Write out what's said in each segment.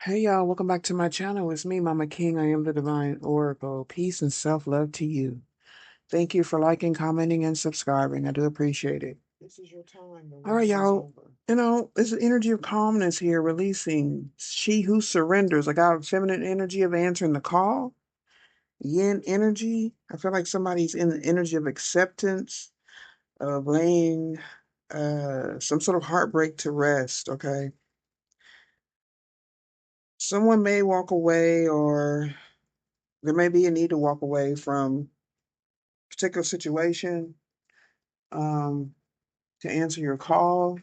Hey y'all, welcome back to my channel. It's me, Mama King. I am the Divine Oracle. Peace and self-love to you. Thank you for liking, commenting, and subscribing. I do appreciate it. This is your time. All right, y'all. It's the energy of calmness here, releasing she who surrenders. I got feminine energy of answering the call. Yin energy. I feel like somebody's in the energy of acceptance, of laying some sort of heartbreak to rest, okay? Someone may walk away, or there may be a need to walk away from a particular situation um, to answer your call.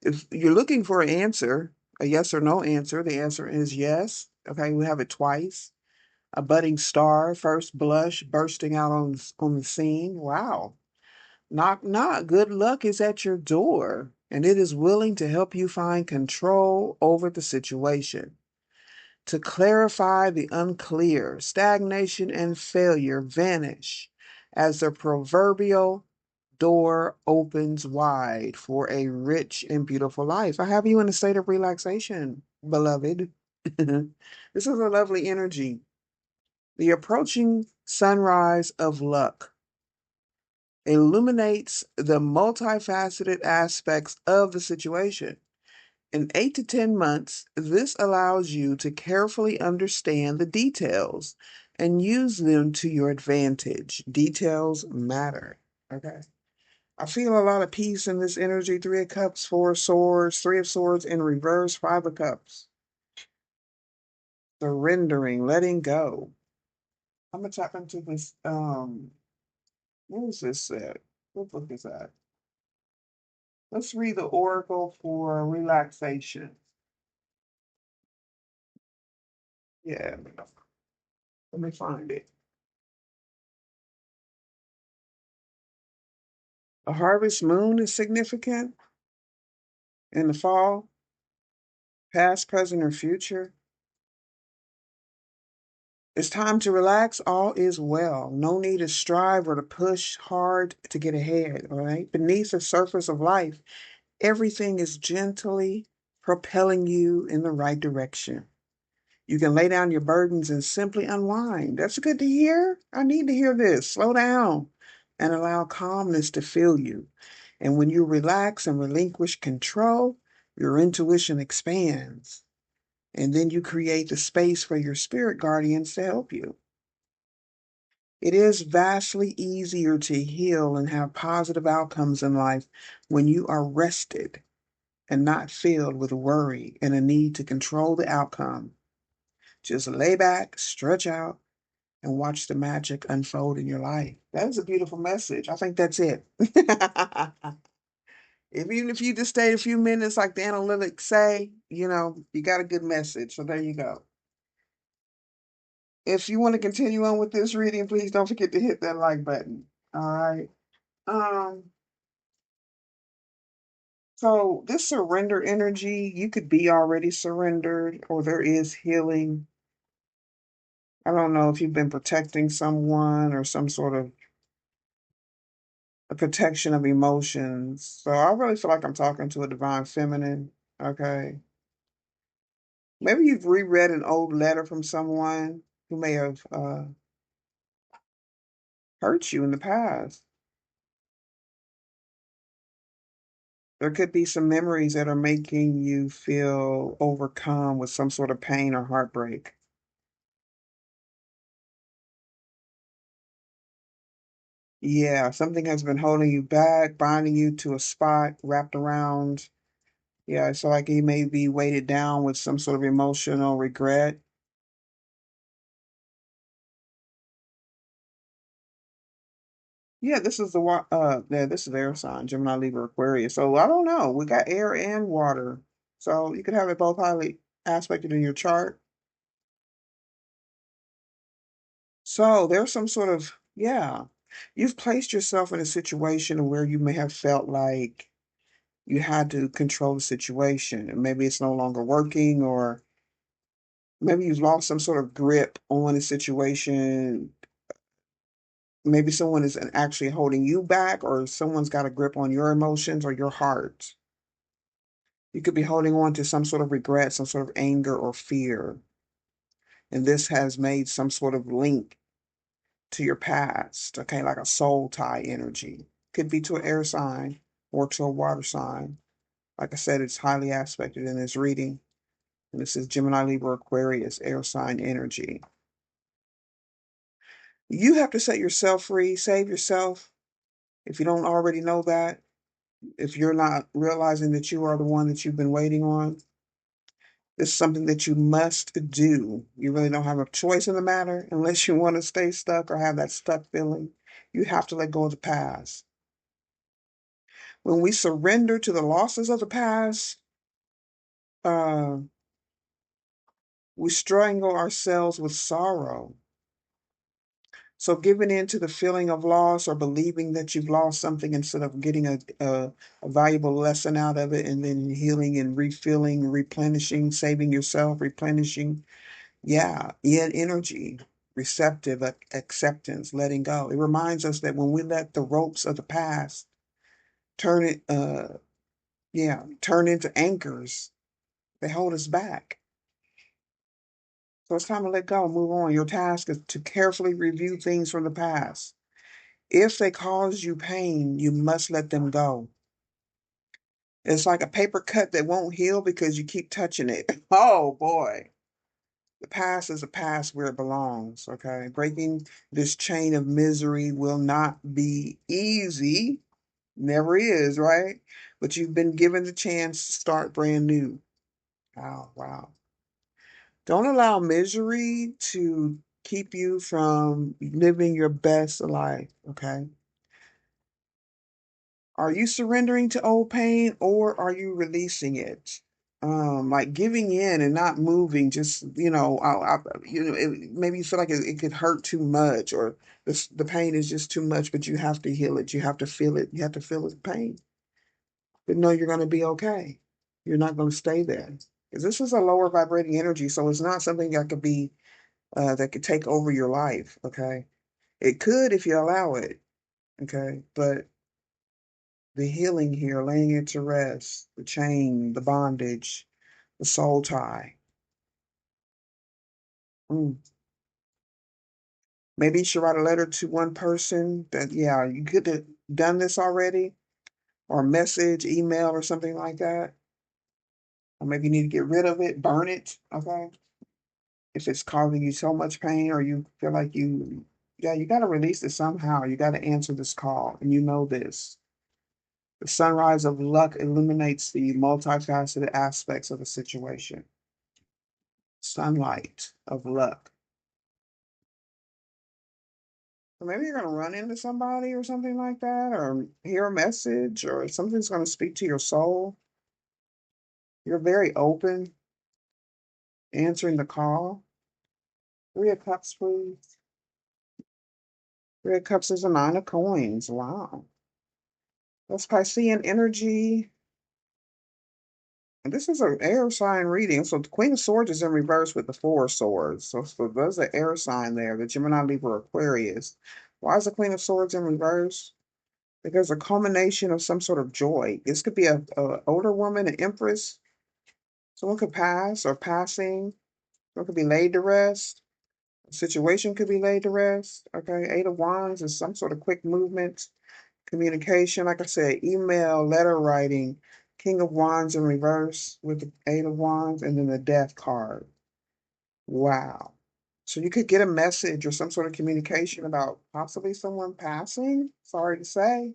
If you're looking for an answer, a yes or no answer, the answer is yes. Okay, we have it twice. A budding star, first blush, bursting out on the scene. Wow. Knock, knock. Good luck is at your door, and it is willing to help you find control over the situation. To clarify the unclear, stagnation and failure vanish as the proverbial door opens wide for a rich and beautiful life. I have you in a state of relaxation, beloved. This is a lovely energy. The approaching sunrise of luck illuminates the multifaceted aspects of the situation. In 8 to 10 months, this allows you to carefully understand the details and use them to your advantage. Details matter. Okay. I feel a lot of peace in this energy. Three of Cups, Four of Swords, Three of Swords in reverse, Five of Cups. Surrendering, letting go. I'm gonna tap into this. What is this set? What book is that? Let's read the Oracle for relaxation. Yeah, let me find it. A harvest moon is significant in the fall, past, present, or future. It's time to relax. All is well. No need to strive or to push hard to get ahead, all right? Beneath the surface of life, everything is gently propelling you in the right direction. You can lay down your burdens and simply unwind. That's good to hear. I need to hear this. Slow down and allow calmness to fill you. And when you relax and relinquish control, your intuition expands. And then you create the space for your spirit guardians to help you. It is vastly easier to heal and have positive outcomes in life when you are rested and not filled with worry and a need to control the outcome. Just lay back, stretch out, and watch the magic unfold in your life. That is a beautiful message. I think that's it. Even if you just stayed a few minutes, like the analytics say, you got a good message. So there you go. If you want to continue on with this reading, please don't forget to hit that like button. All right. Um, so this surrender energy, you could be already surrendered, or there is healing. I don't know if you've been protecting someone or some sort of a protection of emotions. So I really feel like I'm talking to a divine feminine. Okay. Maybe you've reread an old letter from someone who may have hurt you in the past. There could be some memories that are making you feel overcome with some sort of pain or heartbreak. Yeah, something has been holding you back, binding you to a spot, wrapped around. Yeah, it's like you may be weighted down with some sort of emotional regret. Yeah, this is the yeah, this is air sign, Gemini, Libra, Aquarius. So I don't know. We got air and water. So you could have it both highly aspected in your chart. So there's some sort of, yeah, you've placed yourself in a situation where you may have felt like you had to control the situation, and maybe it's no longer working, or maybe you've lost some sort of grip on a situation. Maybe someone is actually holding you back, or someone's got a grip on your emotions or your heart. You could be holding on to some sort of regret, some sort of anger or fear. And this has made some sort of link to your past, okay, like a soul tie energy. Could be to an air sign or to a water sign. Like I said, it's highly aspected in this reading. And this is Gemini, Libra, Aquarius, air sign energy. You have to set yourself free, save yourself. If you don't already know that, if you're not realizing that you are the one that you've been waiting on, this is something that you must do. You really don't have a choice in the matter unless you want to stay stuck or have that stuck feeling. You have to let go of the past. When we surrender to the losses of the past, uh, we strangle ourselves with sorrow. So giving in to the feeling of loss or believing that you've lost something instead of getting a valuable lesson out of it and then healing and refilling, replenishing, saving yourself, replenishing. Yeah, yin energy, receptive acceptance, letting go. It reminds us that when we let the ropes of the past turn it, turn into anchors, they hold us back. So it's time to let go, move on. Your task is to carefully review things from the past. If they cause you pain, you must let them go. It's like a paper cut that won't heal because you keep touching it. Oh boy. The past is a past where it belongs, okay? Breaking this chain of misery will not be easy. Never is, right? But you've been given the chance to start brand new. Wow, wow. Don't allow misery to keep you from living your best life, okay? Are you surrendering to old pain or are you releasing it? Like giving in and not moving, just, maybe you feel like it could hurt too much or the pain is just too much, but you have to heal it. You have to feel it. You have to feel the pain. But no, you're going to be okay. You're not going to stay there because this is a lower vibrating energy. So it's not something that could take over your life. Okay. It could if you allow it. Okay. But the healing here, laying it to rest, the chain, the bondage, the soul tie. Mm. Maybe you should write a letter to one person that, yeah, you could have done this already, or a message, email, or something like that. Or maybe you need to get rid of it, burn it, okay? If it's causing you so much pain or you feel like you got to release it somehow. You got to answer this call, and you know this. The sunrise of luck illuminates the multifaceted aspects of the situation. Sunlight of luck. So maybe you're going to run into somebody or something like that, or hear a message, or something's going to speak to your soul. You're very open, answering the call. Three of Cups, please. Three of Cups is a Nine of Coins. Wow. That's Piscean energy. And this is an air sign reading. So the Queen of Swords is in reverse with the Four of Swords. So there's an air sign there, the Gemini, Libra, Aquarius. Why is the Queen of Swords in reverse? Because a culmination of some sort of joy. This could be a older woman, an empress. Someone could pass or passing. Someone could be laid to rest. A situation could be laid to rest. Okay. Eight of Wands is some sort of quick movement, communication. Like I said, email, letter writing. King of Wands in reverse with the Eight of Wands, and then the Death card. Wow. So you could get a message or some sort of communication about possibly someone passing. Sorry to say.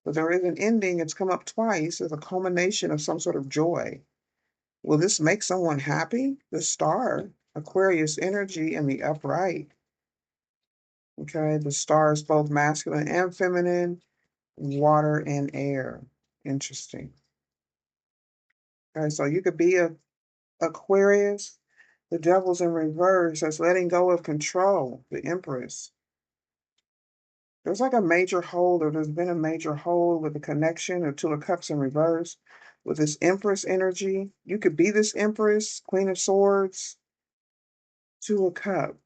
But there is an ending. It's come up twice as a culmination of some sort of joy. Will this make someone happy? The star, Aquarius energy, and the upright. Okay, the star is both masculine and feminine, water and air. Interesting. Okay, so you could be a Aquarius. The devil's in reverse. That's letting go of control, the Empress. There's like a major hold, or there's been a major hold with the connection of Two of Cups in reverse with this Empress energy. You could be this Empress, Queen of Swords, Two of Cups,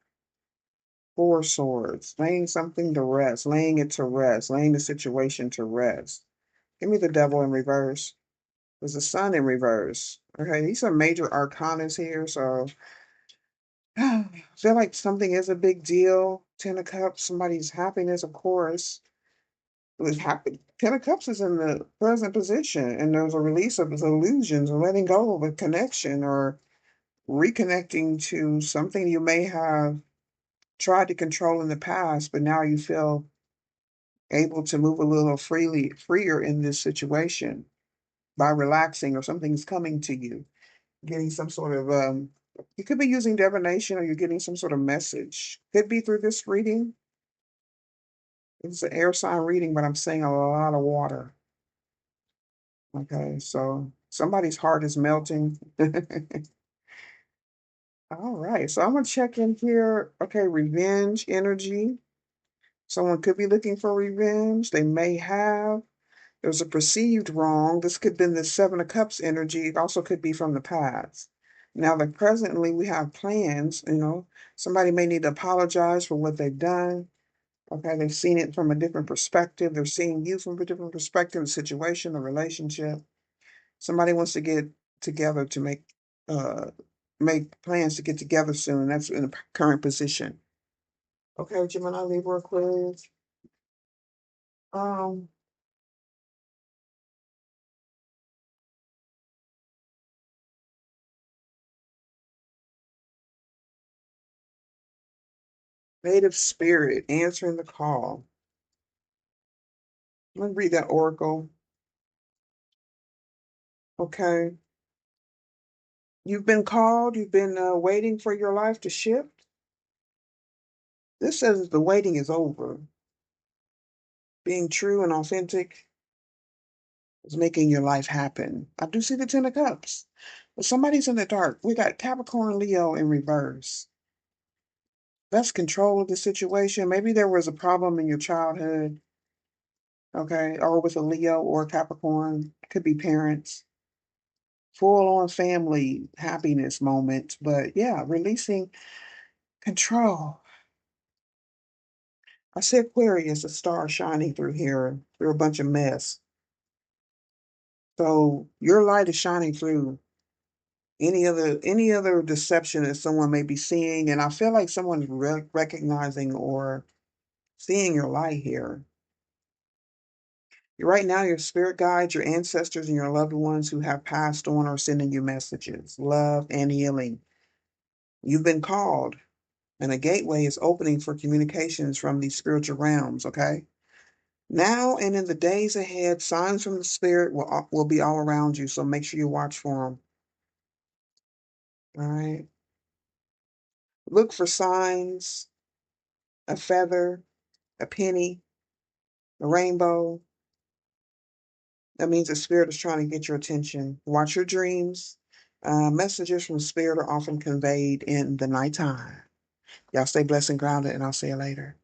Four of Swords, laying something to rest, laying it to rest, laying the situation to rest. Give me the devil in reverse. There's the sun in reverse. Okay, these are major arcanas here, so I feel like something is a big deal. Ten of Cups, somebody's happiness, of course. It was happy. Ten of Cups is in the present position, and there's a release of illusions or letting go of a connection or reconnecting to something you may have tried to control in the past, but now you feel able to move a little freer in this situation by relaxing, or something's coming to you, getting some sort of you could be using divination, or you're getting some sort of message. Could be through this reading. It's an air sign reading, but I'm seeing a lot of water. Okay, so somebody's heart is melting. All right, so I'm gonna check in here. Okay, revenge energy. Someone could be looking for revenge. They may have. There's a perceived wrong. This could have been the Seven of Cups energy. It also could be from the past. Now that presently we have plans, somebody may need to apologize for what they've done. Okay, they've seen it from a different perspective. They're seeing you from a different perspective, the situation, the relationship. Somebody wants to get together to make plans to get together soon. That's in the current position. Okay, Gemini, Libra, Aquarius. Um, Native Spirit answering the call. Let me read that oracle. Okay. You've been called. You've been waiting for your life to shift. This says the waiting is over. Being true and authentic is making your life happen. I do see the Ten of Cups. But somebody's in the dark. We got Capricorn, Leo in reverse. Best control of the situation. Maybe there was a problem in your childhood, okay, or with a Leo or a Capricorn. Could be parents. Full on family happiness moment. But yeah, releasing control. I see Aquarius, a star shining through here, through a bunch of mess. So your light is shining through any other deception that someone may be seeing, and I feel like someone's recognizing or seeing your light here. Right now, your spirit guides, your ancestors, and your loved ones who have passed on are sending you messages, love and healing. You've been called, and a gateway is opening for communications from these spiritual realms. Okay. Now and in the days ahead, signs from the spirit will be all around you. So make sure you watch for them. All right. Look for signs, a feather, a penny, a rainbow. That means the spirit is trying to get your attention. Watch your dreams. Messages from spirit are often conveyed in the nighttime. Y'all stay blessed and grounded, and I'll see you later.